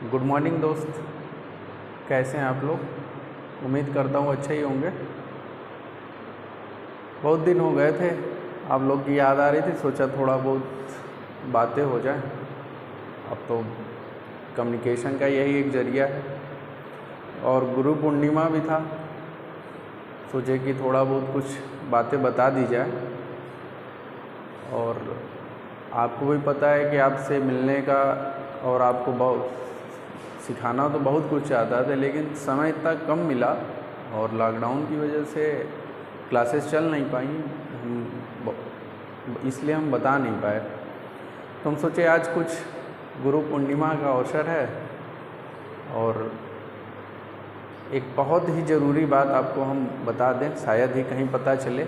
Good morning दोस्त, कैसे हैं आप लोग। उम्मीद करता हूँ अच्छे ही होंगे। बहुत दिन हो गए थे, आप लोग की याद आ रही थी, सोचा थोड़ा बहुत बातें हो जाए। अब तो कम्युनिकेशन का यही एक ज़रिया है, और गुरु पूर्णिमा भी था, सोचे कि थोड़ा बहुत कुछ बातें बता दी जाए। और आपको भी पता है कि आपसे मिलने का और आपको बहुत सिखाना तो बहुत कुछ चाहता था, लेकिन समय इतना कम मिला और लॉकडाउन की वजह से क्लासेस चल नहीं पाई, इसलिए हम बता नहीं पाए। तो हम सोचे आज कुछ गुरु पूर्णिमा का अवसर है और एक बहुत ही ज़रूरी बात आपको हम बता दें, शायद ही कहीं पता चले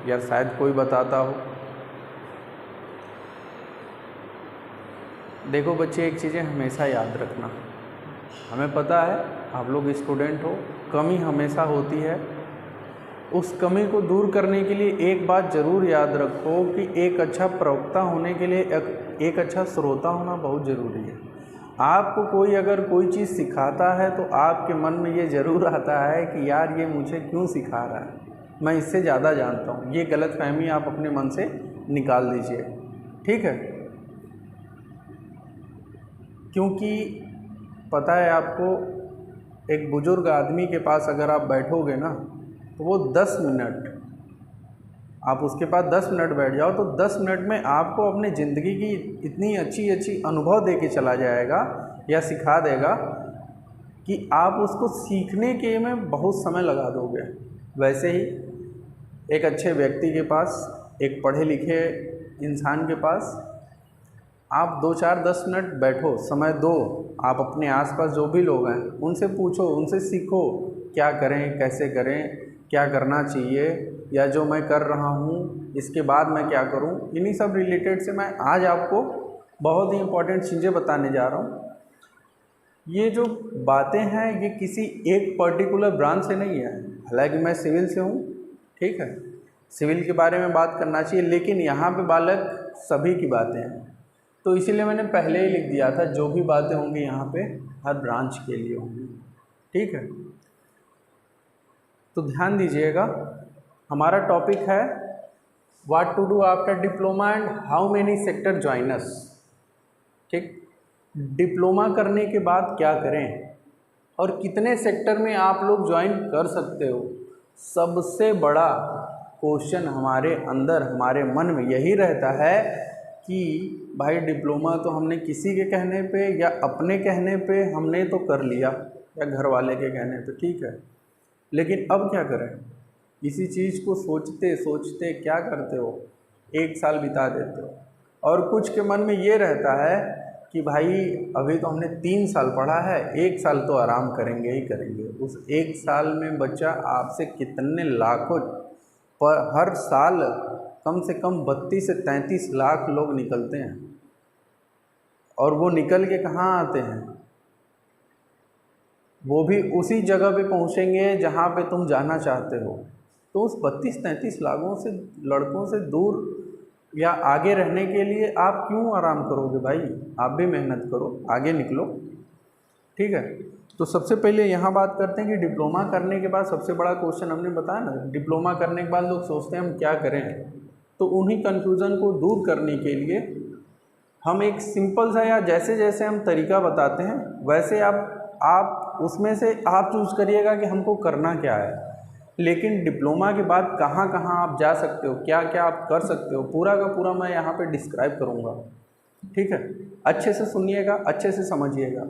या शायद कोई बताता हो। देखो बच्चे, एक चीज़ें हमेशा याद रखना। हमें पता है आप लोग स्टूडेंट हो, कमी हमेशा होती है। उस कमी को दूर करने के लिए एक बात ज़रूर याद रखो कि एक अच्छा प्रवक्ता होने के लिए एक अच्छा श्रोता होना बहुत ज़रूरी है। आपको कोई अगर कोई चीज़ सिखाता है तो आपके मन में ये ज़रूर आता है कि यार ये मुझे क्यों सिखा रहा है, मैं इससे ज़्यादा जानता हूँ। ये गलतफहमी आप अपने मन से निकाल दीजिए, ठीक है। क्योंकि पता है आपको, एक बुज़ुर्ग आदमी के पास अगर आप बैठोगे ना तो वो 10 मिनट, आप उसके पास 10 मिनट बैठ जाओ तो 10 मिनट में आपको अपनी ज़िंदगी की इतनी अच्छी अच्छी अनुभव दे के चला जाएगा या सिखा देगा कि आप उसको सीखने के में बहुत समय लगा दोगे। वैसे ही एक अच्छे व्यक्ति के पास, एक पढ़े लिखे इंसान के पास आप 2-4-10 मिनट बैठो, समय दो। आप अपने आसपास जो भी लोग हैं उनसे पूछो, उनसे सीखो, क्या करें, कैसे करें, क्या करना चाहिए, या जो मैं कर रहा हूँ इसके बाद मैं क्या करूँ। इन्हीं सब रिलेटेड से मैं आज आपको बहुत ही इम्पोर्टेंट चीज़ें बताने जा रहा हूँ। ये जो बातें हैं ये किसी एक पर्टिकुलर ब्रांच से नहीं है। हालांकि मैं सिविल से हूँ, ठीक है, सिविल के बारे में बात करना चाहिए, लेकिन यहाँ पे बालक सभी की बातें हैं। तो इसीलिए मैंने पहले ही लिख दिया था जो भी बातें होंगी यहाँ पे हर ब्रांच के लिए होंगी, ठीक है। तो ध्यान दीजिएगा, हमारा टॉपिक है what to do after diploma and how many sector joiners, ठीक। डिप्लोमा करने के बाद क्या करें और कितने सेक्टर में आप लोग ज्वाइन कर सकते हो। सबसे बड़ा क्वेश्चन हमारे अंदर, हमारे मन में यही रहता है कि भाई डिप्लोमा तो हमने किसी के कहने पे या अपने कहने पे हमने तो कर लिया, या घर वाले के कहने पे, ठीक है, लेकिन अब क्या करें। इसी चीज़ को सोचते सोचते क्या करते हो, 1 साल बिता देते हो। और कुछ के मन में ये रहता है कि भाई अभी तो हमने 3 साल पढ़ा है, 1 साल तो आराम करेंगे ही करेंगे। उस 1 साल में बच्चा आपसे कितने लाखों पर हर साल कम से कम 32 से 33 लाख लोग निकलते हैं, और वो निकल के कहाँ आते हैं, वो भी उसी जगह पे पहुँचेंगे जहाँ पे तुम जाना चाहते हो। तो उस 32-33 लाखों से लड़कों से दूर या आगे रहने के लिए आप क्यों आराम करोगे भाई। आप भी मेहनत करो, आगे निकलो, ठीक है। तो सबसे पहले यहाँ बात करते हैं कि डिप्लोमा करने के बाद सबसे बड़ा क्वेश्चन हमने बताया ना, डिप्लोमा करने के बाद लोग सोचते हैं हम क्या करें। तो उन्हीं कन्फ्यूज़न को दूर करने के लिए हम एक सिंपल सा, या जैसे जैसे हम तरीका बताते हैं वैसे आप उसमें से आप चूज़ करिएगा कि हमको करना क्या है। लेकिन डिप्लोमा के बाद कहाँ कहाँ आप जा सकते हो, क्या क्या आप कर सकते हो, पूरा का पूरा मैं यहाँ पे डिस्क्राइब करूँगा, ठीक है। अच्छे से सुनिएगा, अच्छे से समझिएगा।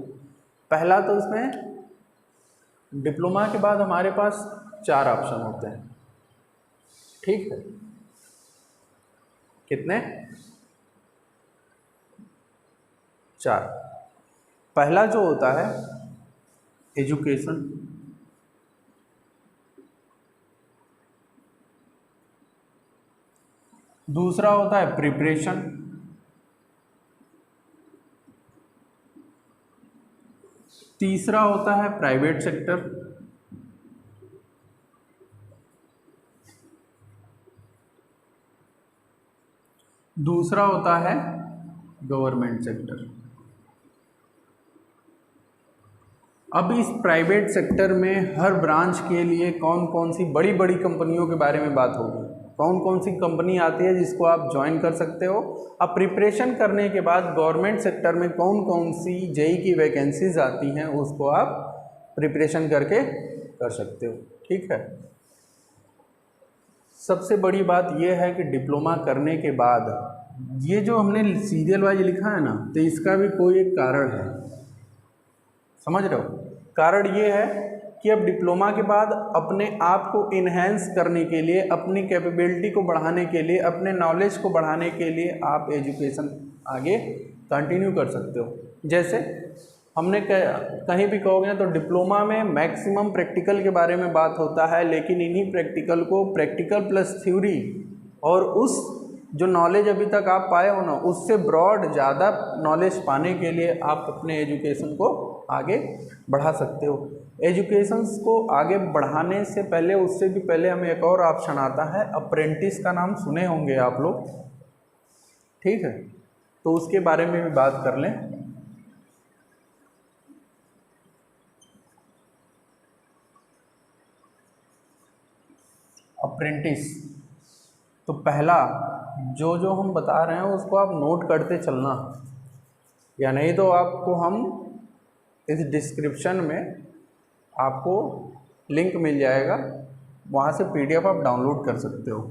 पहला तो इसमें डिप्लोमा के बाद हमारे पास 4 ऑप्शन होते हैं, ठीक है। कितने? 4। पहला जो होता है एजुकेशन, दूसरा होता है प्रिपरेशन, तीसरा होता है प्राइवेट सेक्टर, दूसरा होता है गवर्नमेंट सेक्टर। अब इस प्राइवेट सेक्टर में हर ब्रांच के लिए कौन कौन सी बड़ी बड़ी कंपनियों के बारे में बात होगी, कौन कौन सी कंपनी आती है जिसको आप ज्वाइन कर सकते हो। अब प्रिपरेशन करने के बाद गवर्नमेंट सेक्टर में कौन कौन सी जेई की वैकेंसीज आती हैं उसको आप प्रिपरेशन करके कर सकते हो। ठीक है, सबसे बड़ी बात यह है कि डिप्लोमा करने के बाद ये जो हमने सीरियल वाइज लिखा है ना, तो इसका भी कोई एक कारण है, समझ रहे हो। कारण ये है कि अब डिप्लोमा के बाद अपने आप को इन्हेंस करने के लिए, अपनी कैपेबिलिटी को बढ़ाने के लिए, अपने नॉलेज को बढ़ाने के लिए आप एजुकेशन आगे कंटिन्यू कर सकते हो। जैसे हमने कहीं भी कहोगे ना तो डिप्लोमा में मैक्सिमम प्रैक्टिकल के बारे में बात होता है, लेकिन इन्हीं प्रैक्टिकल को प्रैक्टिकल प्लस थ्योरी और उस जो नॉलेज अभी तक आप पाए हो ना उससे ब्रॉड ज़्यादा नॉलेज पाने के लिए आप अपने एजुकेशन को आगे बढ़ा सकते हो। एजुकेशंस को आगे बढ़ाने से पहले, उससे भी पहले हमें एक और ऑप्शन आता है अप्रेंटिस का, नाम सुने होंगे आप लोग। ठीक है, तो उसके बारे में भी बात कर लें। अप्रेंटिस, तो पहला जो जो हम बता रहे हैं उसको आप नोट करते चलना, या नहीं तो आपको हम इस डिस्क्रिप्शन में आपको लिंक मिल जाएगा, वहाँ से PDF आप डाउनलोड कर सकते हो।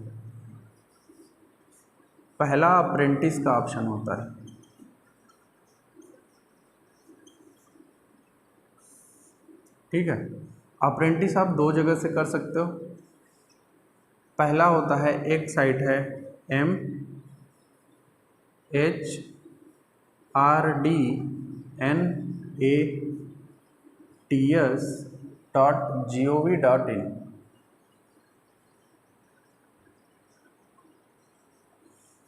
पहला अप्रेंटिस का ऑप्शन होता है। ठीक है, अप्रेंटिस आप दो जगह से कर सकते हो। पहला होता है, एक साइट है MHRDNATS.gov.in।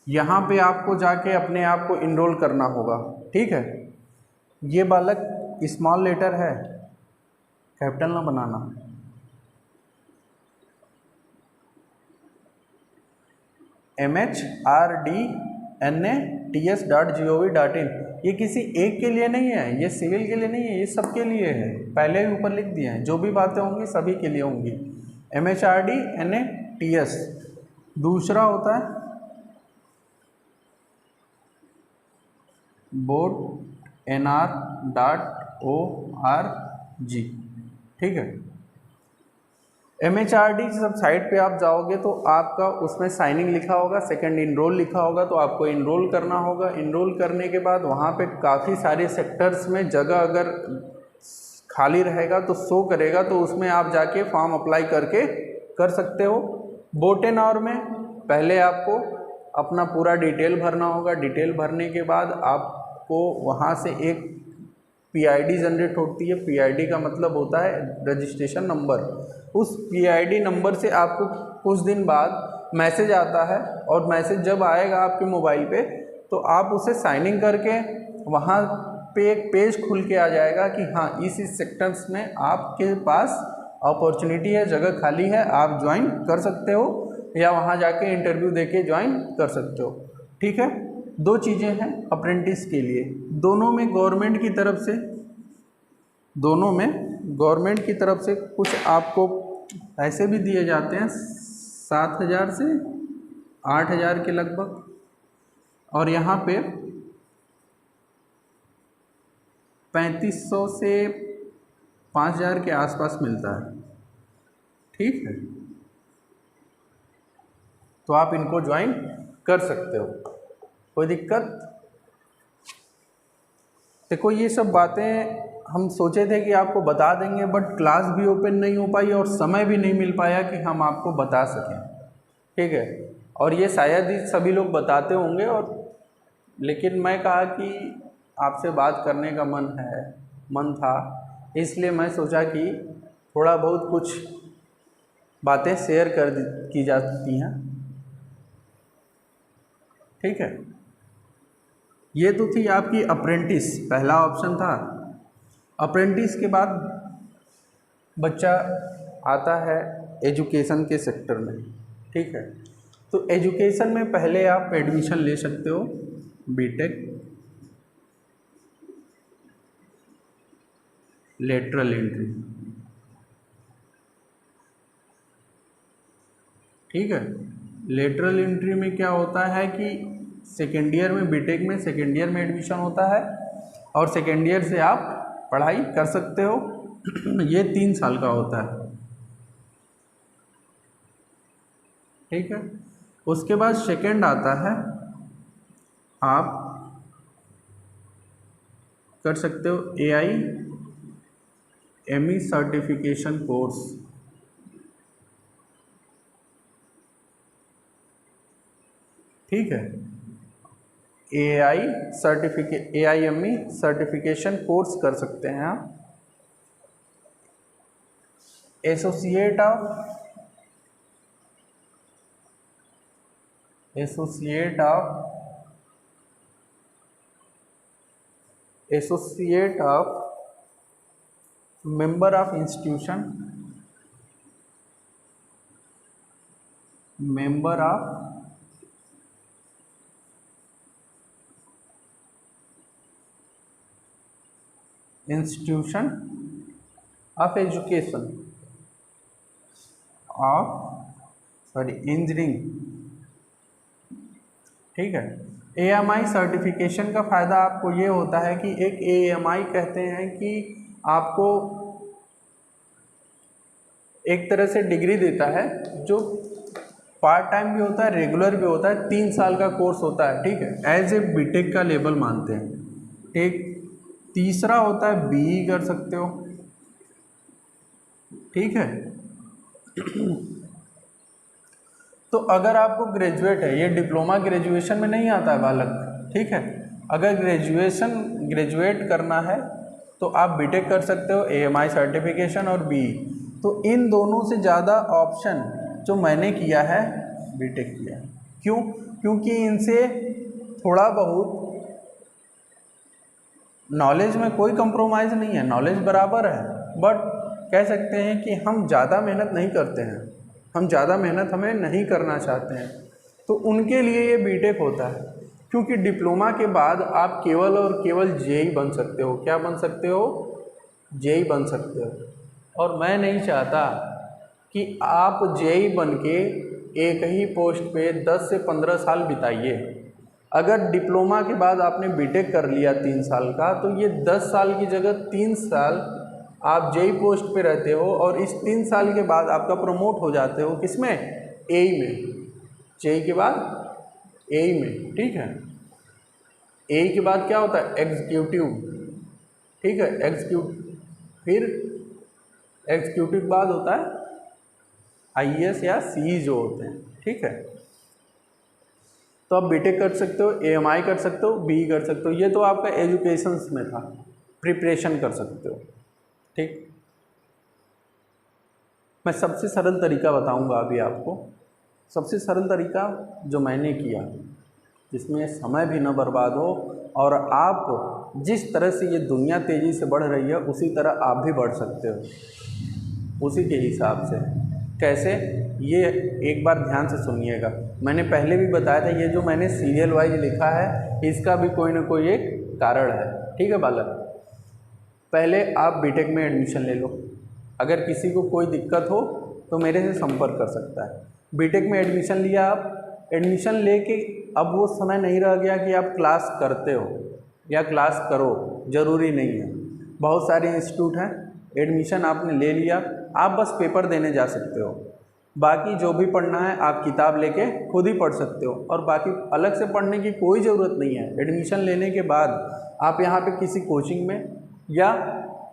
यहाँ पे आपको जाके अपने आप को इनरोल करना होगा। ठीक है, ये बालक स्मॉल लेटर है, कैपिटल ना बनाना। MHRDNATS.gov.in, ये किसी एक के लिए नहीं है, ये सिविल के लिए नहीं है, ये सबके लिए है। पहले ही ऊपर लिख दिए हैं, जो भी बातें होंगी सभी के लिए होंगी। MHRDNATS। दूसरा होता है boardnr.org। ठीक है, MHRD सब साइट पे आप जाओगे तो आपका उसमें साइनिंग लिखा होगा, सेकंड इनरोल लिखा होगा, तो आपको इनरोल करना होगा। इनरोल करने के बाद वहाँ पे काफ़ी सारे सेक्टर्स में जगह अगर खाली रहेगा तो शो करेगा, तो उसमें आप जाके फॉर्म अप्लाई करके कर सकते हो। बोटेनॉर में पहले आपको अपना पूरा डिटेल भरना होगा। डिटेल भरने के बाद आपको वहाँ से एक PID जनरेट होती है। PID का मतलब होता है रजिस्ट्रेशन नंबर। उस PID नंबर से आपको कुछ दिन बाद मैसेज आता है, और मैसेज जब आएगा आपके मोबाइल पे तो आप उसे साइनिंग करके वहाँ पे एक पेज खुल के आ जाएगा कि हाँ इस सेक्टर्स में आपके पास अपॉर्चुनिटी है, जगह खाली है, आप ज्वाइन कर सकते हो, या वहाँ जाके इंटरव्यू देके ज्वाइन कर सकते हो। ठीक है, दो चीज़ें हैं अप्रेंटिस के लिए, दोनों में गवर्नमेंट की तरफ से कुछ आपको पैसे भी दिए जाते हैं, 7,000 से 8,000 के लगभग, और यहाँ पे 3,500 से 5,000 के आसपास मिलता है। ठीक है, तो आप इनको ज्वाइन कर सकते हो, कोई दिक्कत। देखो ये सब बातें हम सोचे थे कि आपको बता देंगे, बट क्लास भी ओपन नहीं हो पाई और समय भी नहीं मिल पाया कि हम आपको बता सकें। ठीक है, और ये शायद ही सभी लोग बताते होंगे, और लेकिन मैं कहा कि आपसे बात करने का मन था, इसलिए मैं सोचा कि थोड़ा बहुत कुछ बातें शेयर की जा सकती हैं। ठीक है, ये तो थी आपकी अप्रेंटिस, पहला ऑप्शन था। अप्रेंटिस के बाद बच्चा आता है एजुकेशन के सेक्टर में। ठीक है, तो एजुकेशन में पहले आप एडमिशन ले सकते हो बीटेक, लेटरल एंट्री, ठीक है। लेटरल एंट्री में क्या होता है कि सेकेंड ईयर में, बीटेक में सेकेंड ईयर में एडमिशन होता है और सेकेंड ईयर से आप पढ़ाई कर सकते हो। ये 3 साल का होता है, ठीक है। उसके बाद सेकेंड आता है, आप कर सकते हो AIME सर्टिफिकेशन कोर्स, ठीक है। AIME सर्टिफिकेशन कोर्स कर सकते हैं आप। Associate of member of institution, member of institution of education engineering, ठीक है। AIME सर्टिफिकेशन का फ़ायदा आपको ये होता है कि एक AIME कहते हैं कि आपको एक तरह से डिग्री देता है जो पार्ट टाइम भी होता है, रेगुलर भी होता है, 3 साल का कोर्स होता है, ठीक है। एज ए बीटेक का लेवल मानते हैं, ठीक। तीसरा होता है BE कर सकते हो, ठीक है। तो अगर आपको ग्रेजुएट है, ये डिप्लोमा ग्रेजुएशन में नहीं आता है बालक, ठीक है। अगर ग्रेजुएट करना है तो आप बीटेक कर सकते हो, AIME सर्टिफिकेशन और BE। तो इन दोनों से ज़्यादा ऑप्शन जो मैंने किया है बीटेक किया है। क्यों? क्योंकि इनसे थोड़ा बहुत नॉलेज में कोई कंप्रोमाइज़ नहीं है, नॉलेज बराबर है, बट कह सकते हैं कि हम ज़्यादा मेहनत नहीं करते हैं, हम ज़्यादा मेहनत हमें नहीं करना चाहते हैं, तो उनके लिए ये बीटेक होता है। क्योंकि डिप्लोमा के बाद आप केवल और केवल JEE बन सकते हो। क्या बन सकते हो? JEE बन सकते हो। और मैं नहीं चाहता कि आप JEE बन के एक ही पोस्ट पे 10 से 15 साल बिताइए। अगर डिप्लोमा के बाद आपने बीटेक कर लिया 3 साल का, तो ये 10 साल की जगह 3 साल आप JEE पोस्ट पे रहते हो और इस 3 साल के बाद आपका प्रमोट हो जाते हो किसमें? AE में। JEE के बाद AE में, ठीक है। AE के बाद क्या होता है? एग्जीक्यूटिव, ठीक है। फिर एग्जीक्यूटिव के बाद होता है IAS या CE जो होते हैं, ठीक है। तो आप बीटेक कर सकते हो, AIME कर सकते हो, BE कर सकते हो। ये तो आपका एजुकेशंस में था, प्रिपरेशन कर सकते हो, ठीक। मैं सबसे सरल तरीका बताऊंगा अभी आपको। सबसे सरल तरीका जो मैंने किया, जिसमें समय भी न बर्बाद हो और आप जिस तरह से ये दुनिया तेज़ी से बढ़ रही है उसी तरह आप भी बढ़ सकते हो, उसी के हिसाब से। कैसे? ये एक बार ध्यान से सुनिएगा। मैंने पहले भी बताया था, ये जो मैंने सीरियल वाइज लिखा है इसका भी कोई ना कोई एक कारण है, ठीक है बालक। पहले आप बीटेक में एडमिशन ले लो। अगर किसी को कोई दिक्कत हो तो मेरे से संपर्क कर सकता है। बीटेक में एडमिशन लिया, आप एडमिशन लेके अब वो समय नहीं रह गया कि आप क्लास करते हो या क्लास करो, ज़रूरी नहीं है। बहुत सारे इंस्टीट्यूट हैं, एडमिशन आपने ले लिया, आप बस पेपर देने जा सकते हो। बाकी जो भी पढ़ना है आप किताब लेके खुद ही पढ़ सकते हो और बाकी अलग से पढ़ने की कोई ज़रूरत नहीं है। एडमिशन लेने के बाद आप यहाँ पे किसी कोचिंग में, या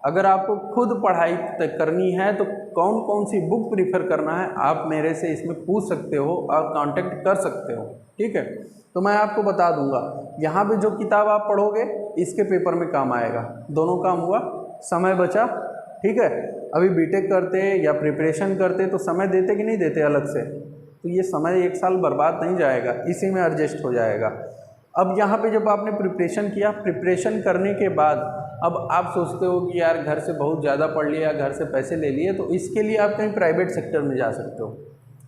अगर आपको खुद पढ़ाई करनी है तो कौन कौन सी बुक प्रीफर करना है आप मेरे से इसमें पूछ सकते हो और कांटेक्ट कर सकते हो, ठीक है। तो मैं आपको बता दूंगा, यहाँ पे जो किताब आप पढ़ोगे इसके पेपर में काम आएगा। दोनों काम हुआ, समय बचा, ठीक है। अभी बीटेक करते या प्रिपरेशन करते तो समय देते कि नहीं देते अलग से, तो ये समय 1 साल बर्बाद नहीं जाएगा, इसी में एडजस्ट हो जाएगा। अब यहाँ पे जब आपने प्रिपरेशन किया, प्रिपरेशन करने के बाद अब आप सोचते हो कि यार घर से बहुत ज़्यादा पढ़ लिया, घर से पैसे ले लिए, तो इसके लिए आप कहीं प्राइवेट सेक्टर में जा सकते हो,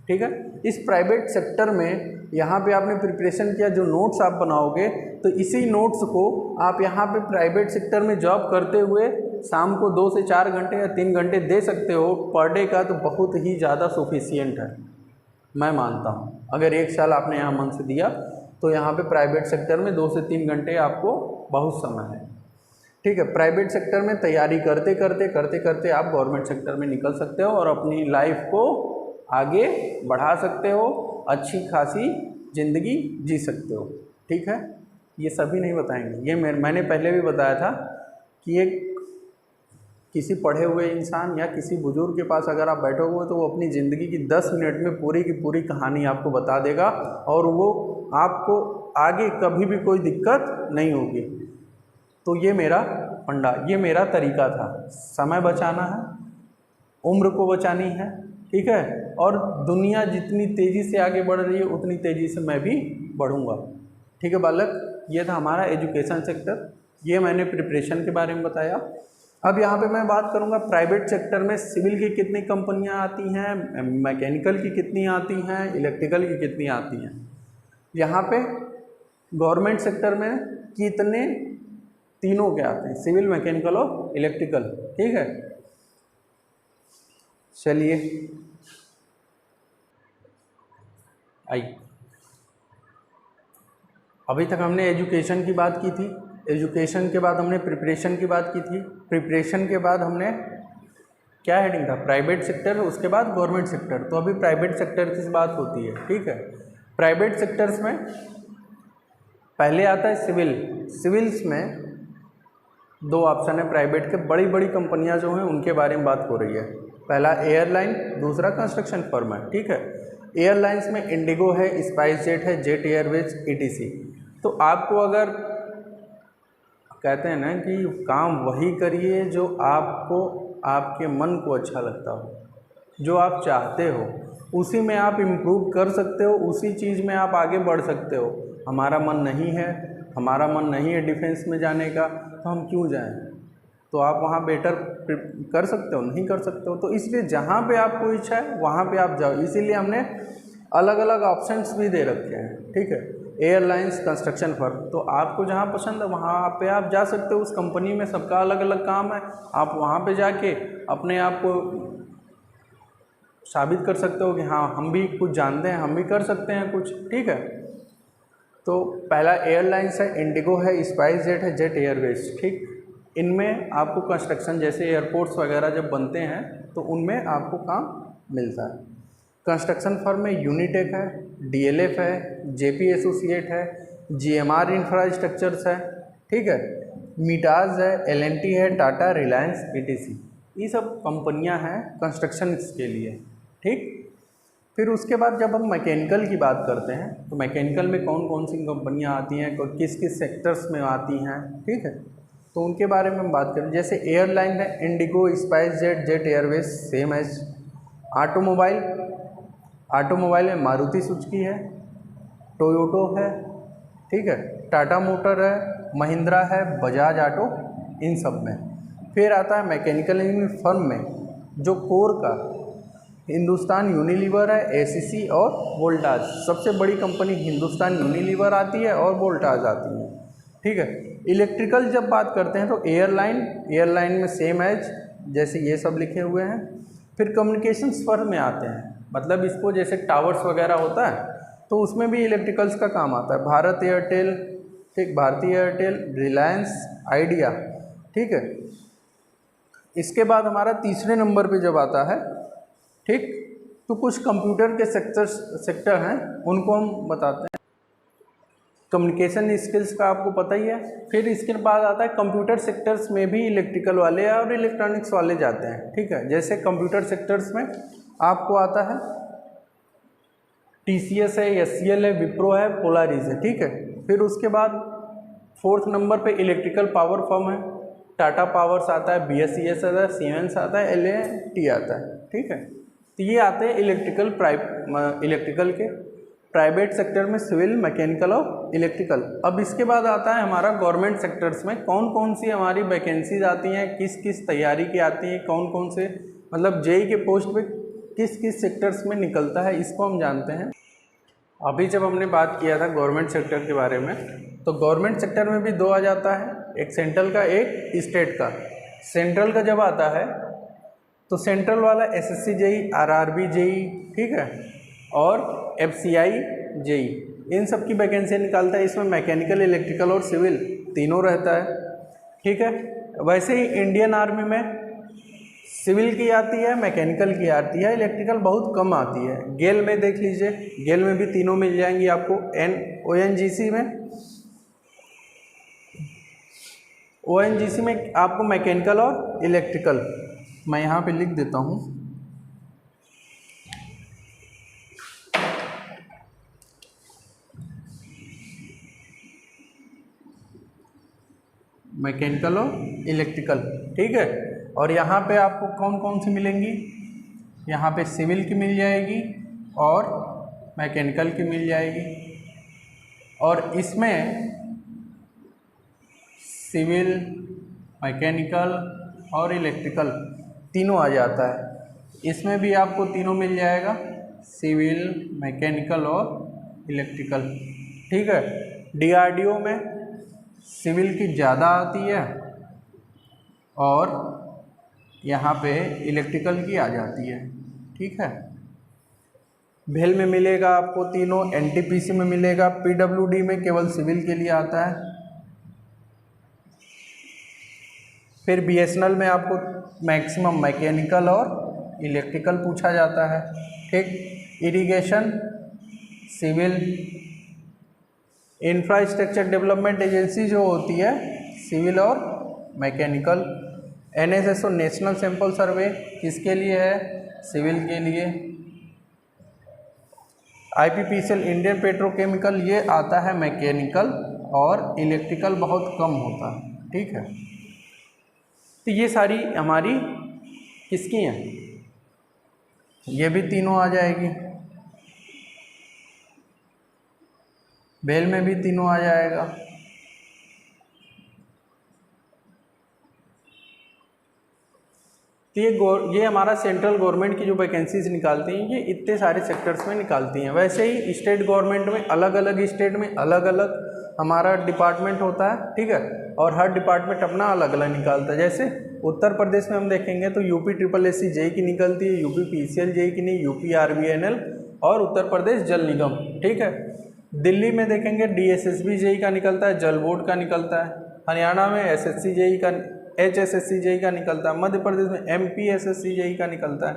ठीक है। इस प्राइवेट सेक्टर में यहाँ पे आपने प्रिपरेशन किया, जो नोट्स आप बनाओगे तो इसी नोट्स को आप यहाँ पे प्राइवेट सेक्टर में जॉब करते हुए शाम को 2 से 4 घंटे या 3 घंटे दे सकते हो पर डे का, तो बहुत ही ज़्यादा सफिशिएंट है, मैं मानता हूँ। अगर 1 साल आपने यहाँ मन से दिया तो यहाँ पे प्राइवेट सेक्टर में 2 से 3 घंटे आपको बहुत समय है, ठीक है। प्राइवेट सेक्टर में तैयारी करते करते आप गवर्नमेंट सेक्टर में निकल सकते हो और अपनी लाइफ को आगे बढ़ा सकते हो, अच्छी खासी ज़िंदगी जी सकते हो, ठीक है। ये सभी नहीं बताएंगे, ये मैंने पहले भी बताया था कि एक किसी पढ़े हुए इंसान या किसी बुजुर्ग के पास अगर आप बैठोगे तो वो अपनी ज़िंदगी की 10 मिनट में पूरी की पूरी कहानी आपको बता देगा और वो आपको आगे कभी भी कोई दिक्कत नहीं होगी। तो ये मेरा फंडा, ये मेरा तरीका था। समय बचाना है, उम्र को बचानी है, ठीक है, और दुनिया जितनी तेज़ी से आगे बढ़ रही है उतनी तेज़ी से मैं भी बढ़ूँगा, ठीक है बालक। ये था हमारा एजुकेशन सेक्टर, ये मैंने प्रिपरेशन के बारे में बताया। अब यहाँ पे मैं बात करूँगा प्राइवेट सेक्टर में सिविल की कितनी कंपनियाँ आती हैं, मैकेनिकल की कितनी आती हैं, इलेक्ट्रिकल की कितनी आती हैं। यहाँ पे गवर्नमेंट सेक्टर में कितने तीनों के आते हैं, सिविल, मैकेनिकल और इलेक्ट्रिकल, ठीक है। चलिए आइए, अभी तक हमने एजुकेशन की बात की थी, एजुकेशन के बाद हमने प्रिपरेशन की बात की थी, प्रिपरेशन के बाद हमने क्या हेडिंग था, प्राइवेट सेक्टर, उसके बाद गवर्नमेंट सेक्टर। तो अभी प्राइवेट सेक्टर की बात होती है, ठीक है। प्राइवेट सेक्टर्स में पहले आता है सिविल। सिविल्स में 2 ऑप्शन है प्राइवेट के, बड़ी बड़ी कंपनियां जो हैं उनके बारे में बात हो रही है। पहला एयरलाइन, दूसरा कंस्ट्रक्शन फर्म है, ठीक है। एयरलाइंस में इंडिगो है, स्पाइस जेट है, जेट एयरवेज, ETC। तो आपको अगर कहते हैं ना कि काम वही करिए जो आपको, आपके मन को अच्छा लगता हो, जो आप चाहते हो, उसी में आप इम्प्रूव कर सकते हो, उसी चीज़ में आप आगे बढ़ सकते हो। हमारा मन नहीं है डिफेंस में जाने का, तो हम क्यों जाएं? तो आप वहाँ बेटर कर सकते हो, नहीं कर सकते हो। तो इसलिए जहाँ पे आपको इच्छा है वहाँ पे आप जाओ, इसीलिए हमने अलग अलग ऑप्शंस भी दे रखे हैं, ठीक है। एयरलाइंस, कंस्ट्रक्शन फर्म, तो आपको जहाँ पसंद है वहाँ पे आप जा सकते हो। उस कंपनी में सबका अलग अलग काम है, आप वहाँ पे जाके अपने आप को साबित कर सकते हो कि हाँ हम भी कुछ जानते हैं, हम भी कर सकते हैं कुछ, ठीक है। तो पहला एयरलाइंस है, इंडिगो है, स्पाइस जेट है, जेट एयरवेज, ठीक। इनमें आपको कंस्ट्रक्शन जैसे एयरपोर्ट्स वगैरह जब बनते हैं तो उनमें आपको काम मिलता है। कंस्ट्रक्शन फर्म में यूनिटेक है, DLF है, JP एसोसिएट है, GMR इंफ्रास्ट्रक्चर्स है, ठीक है, मीटाज है, L&T है, टाटा, रिलायंस, ETC। ये सब कंपनियां हैं कंस्ट्रक्शन के लिए, ठीक। फिर उसके बाद जब हम मैकेनिकल की बात करते हैं तो मैकेनिकल में कौन कौन सी कंपनियां आती हैं, किस किस सेक्टर्स में आती हैं, ठीक है, तो उनके बारे में हम बात करें। जैसे एयरलाइन है, IndiGo, SpiceJet, Jet Airways, same as. Automobile में मारुति सुजुकी है, टोयोटो है, ठीक है, टाटा मोटर है, महिंद्रा है, बजाज ऑटो, इन सब में। फिर आता है मैकेनिकल इंजीनियरिंग फर्म में जो कोर का हिंदुस्तान यूनिलीवर है, ACC और वोल्टाज। सबसे बड़ी कंपनी हिंदुस्तान यूनिलीवर आती है और वोल्टाज आती है, ठीक है। इलेक्ट्रिकल जब बात करते हैं तो एयरलाइन में सेम एज, जैसे ये सब लिखे हुए हैं। फिर कम्युनिकेशंस फर्म में आते हैं, मतलब इसको जैसे टावर्स वगैरह होता है तो उसमें भी इलेक्ट्रिकल्स का काम आता है। भारत एयरटेल, ठीक, भारतीय एयरटेल, रिलायंस, आइडिया, ठीक है। इसके बाद हमारा तीसरे नंबर पे जब आता है, ठीक, तो कुछ कंप्यूटर के सेक्टर हैं उनको हम बताते हैं। कम्युनिकेशन स्किल्स का आपको पता ही है। फिर इसके बाद आता है कंप्यूटर सेक्टर्स में भी इलेक्ट्रिकल वाले और इलेक्ट्रॉनिक्स वाले जाते हैं, ठीक है। जैसे कंप्यूटर सेक्टर्स में आपको आता है TCS है, SCL है, विप्रो है, पोलारिस है, ठीक है। फिर उसके बाद 4th नंबर पे इलेक्ट्रिकल पावर फर्म है, टाटा पावर्स आता है, BSES आता है, सीमेंस आता है, L&T आता है, ठीक है। तो ये आते हैं इलेक्ट्रिकल के। प्राइवेट सेक्टर में सिविल, मैकेनिकल और इलेक्ट्रिकल। अब इसके बाद आता है हमारा गवर्नमेंट सेक्टर्स में कौन कौन सी हमारी वैकेंसीज आती हैं, किस किस तैयारी की आती हैं, कौन कौन से मतलब JEE के पोस्ट पे किस किस सेक्टर्स में निकलता है, इसको हम जानते हैं। अभी जब हमने बात किया था गवर्नमेंट सेक्टर के बारे में, तो गवर्नमेंट सेक्टर में भी 2 आ जाता है, एक सेंट्रल का, एक स्टेट का। सेंट्रल का जब आता है तो सेंट्रल वाला एसएससी जेई, आरआरबी जेई, ठीक है, और एफसीआई जेई, इन सब की वैकेंसी निकालता है। इसमें मैकेनिकल, इलेक्ट्रिकल और सिविल तीनों रहता है, ठीक है। वैसे ही इंडियन आर्मी में सिविल की आती है, मैकेनिकल की आती है, इलेक्ट्रिकल बहुत कम आती है। गेल में देख लीजिए, गेल में भी तीनों मिल जाएंगी आपको। ओएनजीसी में आपको मैकेनिकल और इलेक्ट्रिकल, मैं यहाँ पे लिख देता हूँ, मैकेनिकल और इलेक्ट्रिकल, ठीक है। और यहाँ पे आपको कौन कौन सी मिलेंगी, यहाँ पे सिविल की मिल जाएगी और मैकेनिकल की मिल जाएगी, और इसमें सिविल, मैकेनिकल और इलेक्ट्रिकल तीनों आ जाता है। इसमें भी आपको तीनों मिल जाएगा, सिविल, मैकेनिकल और इलेक्ट्रिकल, ठीक है। डीआरडीओ में सिविल की ज़्यादा आती है और यहाँ पे इलेक्ट्रिकल की आ जाती है, ठीक है। भेल में मिलेगा आपको तीनों, एनटीपीसी में मिलेगा, पीडब्ल्यूडी में केवल सिविल के लिए आता है, फिर बीएसएनएल में आपको मैक्सिमम मैकेनिकल और इलेक्ट्रिकल पूछा जाता है, ठीक। Irrigation civil, infrastructure development agency जो होती है सिविल और mechanical. NSSO national sample survey किसके लिए है, सिविल के लिए। आईपीपीसीएल इंडियन पेट्रोकेमिकल ये आता है मैकेनिकल, और इलेक्ट्रिकल बहुत कम होता है, ठीक है। तो ये सारी हमारी किसकी हैं, ये भी तीनों आ जाएगी, भेल में भी तीनों आ जाएगा। तो ये हमारा सेंट्रल गवर्नमेंट की जो वैकेंसीज निकालती हैं, ये इतने सारे सेक्टर्स में निकालती हैं। वैसे ही स्टेट गवर्नमेंट में अलग अलग स्टेट में अलग अलग हमारा डिपार्टमेंट होता है, ठीक है, और हर डिपार्टमेंट अपना अलग अलग निकालता है। जैसे उत्तर प्रदेश में हम देखेंगे तो यूपी SSSC जेई की निकलती है, यूपी PCL जेई की नहीं, यूपी RBNL और उत्तर प्रदेश जल निगम, ठीक है। दिल्ली में देखेंगे DSSB जेई का निकलता है, जल बोर्ड का निकलता है। हरियाणा में SSC जेई का, HSSC जेई का निकलता है। मध्य प्रदेश में MPSSC जेई का निकलता है।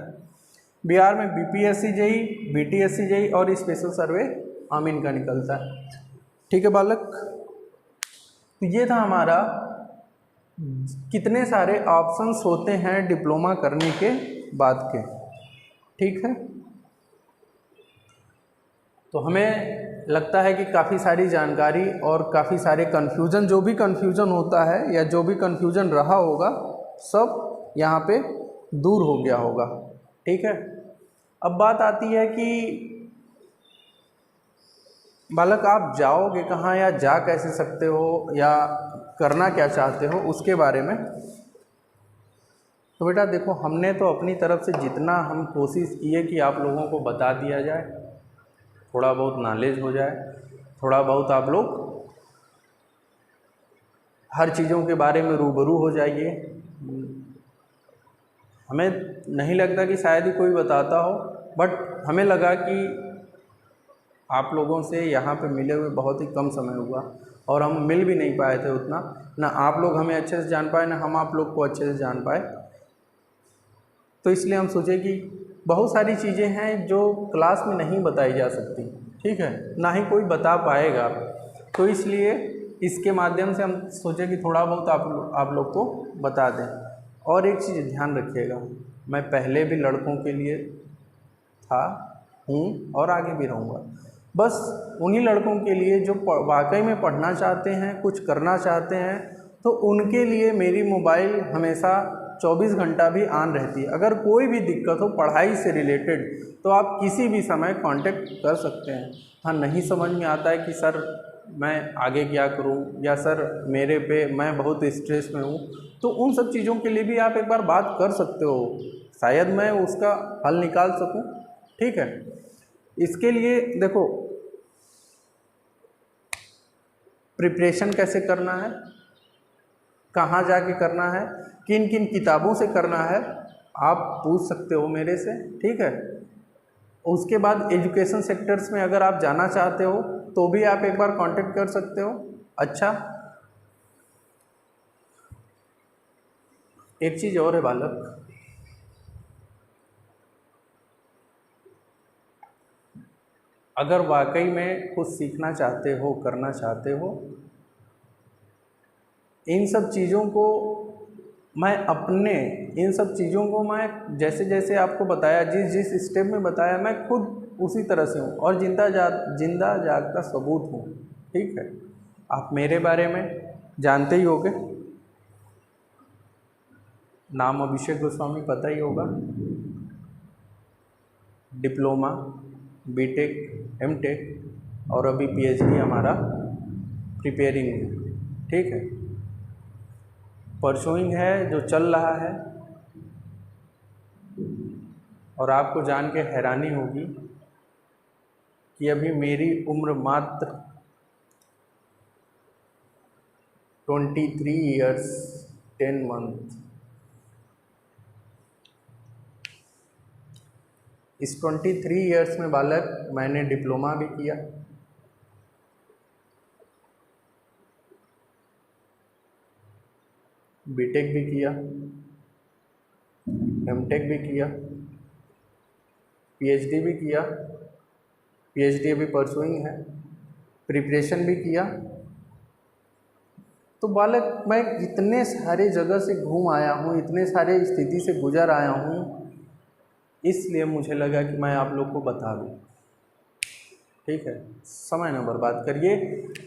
बिहार में BPSC जेई, BTSC जेई और स्पेशल सर्वे आमीन का निकलता है, ठीक है बालक। तो ये था हमारा कितने सारे ऑप्शंस होते हैं डिप्लोमा करने के बाद के, ठीक है। तो हमें लगता है कि काफ़ी सारी जानकारी और काफ़ी सारे कन्फ्यूज़न, जो भी कन्फ्यूज़न होता है या जो भी कन्फ्यूज़न रहा होगा, सब यहाँ पे दूर हो गया होगा, ठीक है। अब बात आती है कि बालक आप जाओगे कहाँ या जा कैसे सकते हो या करना क्या चाहते हो, उसके बारे में। तो बेटा देखो, हमने तो अपनी तरफ से जितना हम कोशिश किए कि आप लोगों को बता दिया जाए, थोड़ा बहुत नॉलेज हो जाए, थोड़ा बहुत आप लोग हर चीज़ों के बारे में रूबरू हो जाइए। हमें नहीं लगता कि शायद ही कोई बताता हो, बट हमें लगा कि आप लोगों से यहाँ पे मिले हुए बहुत ही कम समय हुआ और हम मिल भी नहीं पाए थे उतना, ना आप लोग हमें अच्छे से जान पाए, ना हम आप लोग को अच्छे से जान पाए। तो इसलिए हम सोचे कि बहुत सारी चीज़ें हैं जो क्लास में नहीं बताई जा सकती, ठीक है, ना ही कोई बता पाएगा। तो इसलिए इसके माध्यम से हम सोचे कि थोड़ा बहुत आप लोग को बता दें। और एक चीज़ ध्यान रखिएगा, मैं पहले भी लड़कों के लिए था, हूँ और आगे भी रहूँगा। बस उन्हीं लड़कों के लिए जो वाकई में पढ़ना चाहते हैं, कुछ करना चाहते हैं, तो उनके लिए मेरी मोबाइल हमेशा 24 घंटा भी ऑन रहती है। अगर कोई भी दिक्कत हो पढ़ाई से रिलेटेड तो आप किसी भी समय कांटेक्ट कर सकते हैं। हाँ, नहीं समझ में आता है कि सर मैं आगे क्या करूं, या सर मैं बहुत स्ट्रेस में हूं, तो उन सब चीज़ों के लिए भी आप एक बार बात कर सकते हो, शायद मैं उसका हल निकाल सकूं, ठीक है। इसके लिए देखो, प्रिपरेशन कैसे करना है, कहाँ जाके करना है, किन किन किताबों से करना है आप पूछ सकते हो मेरे से, ठीक है। उसके बाद एजुकेशन सेक्टर्स में अगर आप जाना चाहते हो तो भी आप एक बार कांटेक्ट कर सकते हो। अच्छा, एक चीज़ और है बालक, अगर वाकई में कुछ सीखना चाहते हो, करना चाहते हो, इन सब चीज़ों को इन सब चीज़ों को मैं जैसे जैसे आपको बताया, जिस जिस स्टेप में बताया, मैं खुद उसी तरह से हूँ और जिंदा जागता सबूत हूँ, ठीक है। आप मेरे बारे में जानते ही होंगे, नाम अभिषेक गोस्वामी पता ही होगा। डिप्लोमा, बीटेक, एमटेक और अभी पीएचडी हमारा प्रिपेयरिंग है, ठीक है। परसुइंग है जो चल रहा है। और आपको जान के हैरानी होगी कि अभी मेरी उम्र मात्र 23 ईयर्स 10 मंथ। इस 23 ईयर्स में बालक मैंने डिप्लोमा भी किया, बीटेक भी किया, एमटेक भी किया, पीएचडी भी किया, पीएचडी अभी परसुइंग है, प्रिपरेशन भी किया। तो बालक मैं इतने सारे जगह से घूम आया हूँ, इतने सारे स्थिति से गुजर आया हूँ, इसलिए मुझे लगा कि मैं आप लोग को बता दूँ, ठीक है। समय न बर्बाद करिए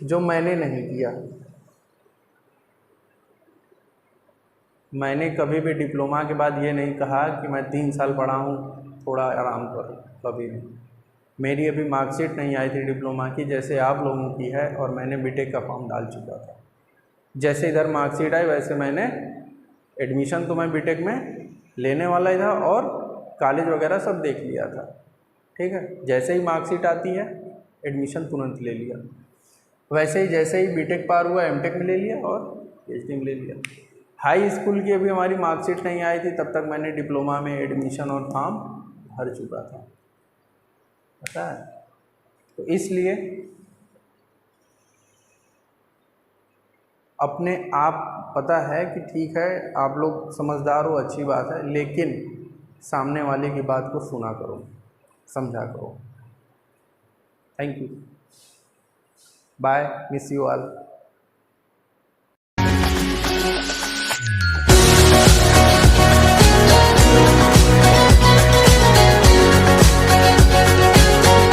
जो मैंने नहीं किया। मैंने कभी भी डिप्लोमा के बाद ये नहीं कहा कि मैं 3 साल पढ़ा हूँ, थोड़ा आराम करूँ, कभी नहीं। मेरी अभी मार्कशीट नहीं आई थी डिप्लोमा की, जैसे आप लोगों की है, और मैंने बीटेक का फॉर्म डाल चुका था। जैसे इधर मार्कशीट आई वैसे मैंने एडमिशन तो मैं बीटेक में लेने वाला ही था और कॉलेज वगैरह सब देख लिया था, ठीक है। जैसे ही मार्कशीट आती है एडमिशन तुरंत ले लिया। वैसे ही जैसे ही बीटेक पार हुआ एमटेक में ले लिया और पीएचडी में ले लिया। हाई स्कूल की अभी हमारी मार्कशीट नहीं आई थी, तब तक मैंने डिप्लोमा में एडमिशन और फॉर्म भर चुका था, पता है। तो इसलिए अपने आप पता है कि ठीक है आप लोग समझदार हो, अच्छी बात है, लेकिन सामने वाले की बात को सुना करो, समझा करो। Thank you, bye, miss you all.